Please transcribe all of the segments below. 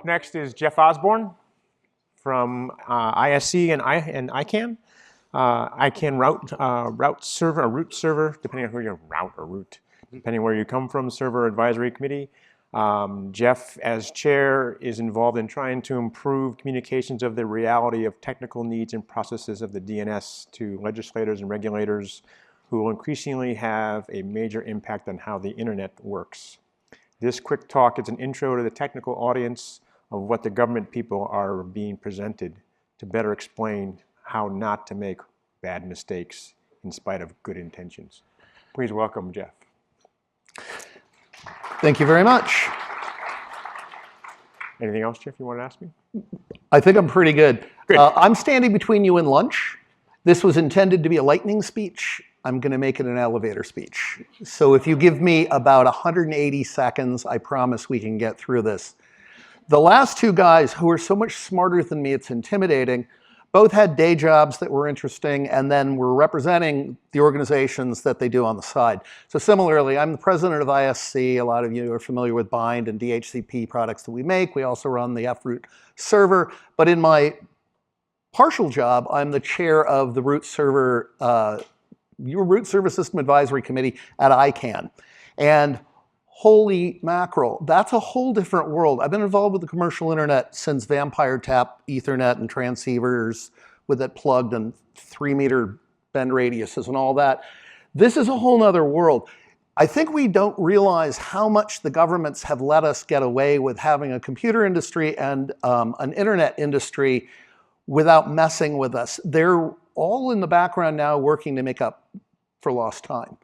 Up next is Jeff Osborne from ISC and ICANN. ICANN route server, or root server, depending on who you're route or root, depending where you come from, server advisory committee. Jeff, as chair, is involved in trying to improve communications of the reality of technical needs and processes of the DNS to legislators and regulators who will increasingly have a major impact on how the internet works. This quick talk is an intro to the technical audience of what the government people are being presented to better explain how not to make bad mistakes in spite of good intentions. Please welcome Jeff. Thank you very much. Anything else, Jeff, you want to ask me? I think I'm pretty good. Good. I'm standing between you and lunch. This was intended to be a lightning speech. I'm going to make it an elevator speech. So if you give me about 180 seconds, I promise we can get through this. The last two guys, who are so much smarter than me, it's intimidating, both had day jobs that were interesting and then were representing the organizations that they do on the side. So similarly, I'm the president of ISC. A lot of you are familiar with Bind and DHCP products that we make. We also run the froot server. But in my partial job, I'm the chair of the root server system advisory committee at ICANN. And holy mackerel, that's a whole different world. I've been involved with the commercial internet since Vampire Tap, Ethernet, and transceivers with it plugged and 3-meter bend radiuses and all that. This is a whole nother world. I think we don't realize how much the governments have let us get away with having a computer industry and an internet industry without messing with us. They're all in the background now working to make up for lost time.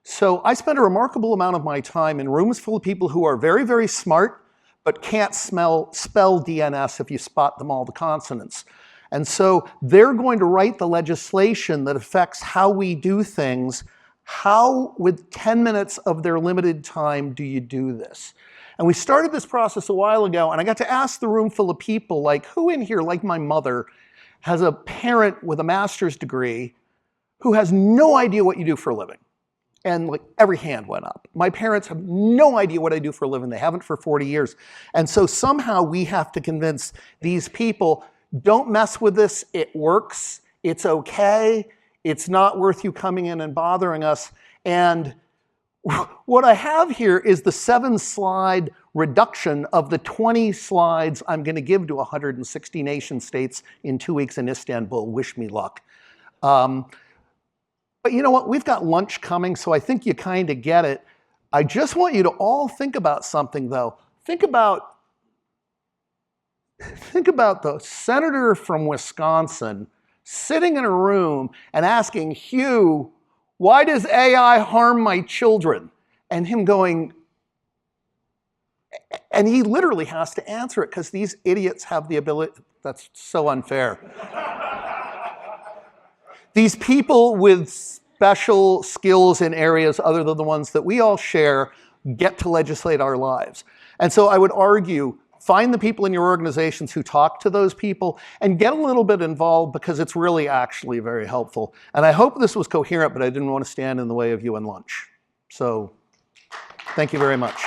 So I spend a remarkable amount of my time in rooms full of people who are very, very smart, but can't spell DNS if you spot them all the consonants. And so they're going to write the legislation that affects how we do things. How, with 10 minutes of their limited time, do you do this? And we started this process a while ago, and I got to ask the room full of people, like, who in here, like my mother, has a parent with a master's degree who has no idea what you do for a living? And like every hand went up. My parents have no idea what I do for a living. They haven't for 40 years. And so somehow we have to convince these people, don't mess with this. It works. It's okay. It's not worth you coming in and bothering us. And what I have here is the 7-slide reduction of the 20 slides I'm going to give to 160 nation states in 2 weeks in Istanbul. Wish me luck. But you know what? We've got lunch coming, so I think you kind of get it. I just want you to all think about something, though. Think about the senator from Wisconsin sitting in a room and asking Hugh, why does AI harm my children? And him going, and he literally has to answer it because these idiots have the ability. That's so unfair. These people with special skills in areas other than the ones that we all share get to legislate our lives. And so I would argue, find the people in your organizations who talk to those people and get a little bit involved because it's really actually very helpful. And I hope this was coherent, but I didn't want to stand in the way of you and lunch. So thank you very much.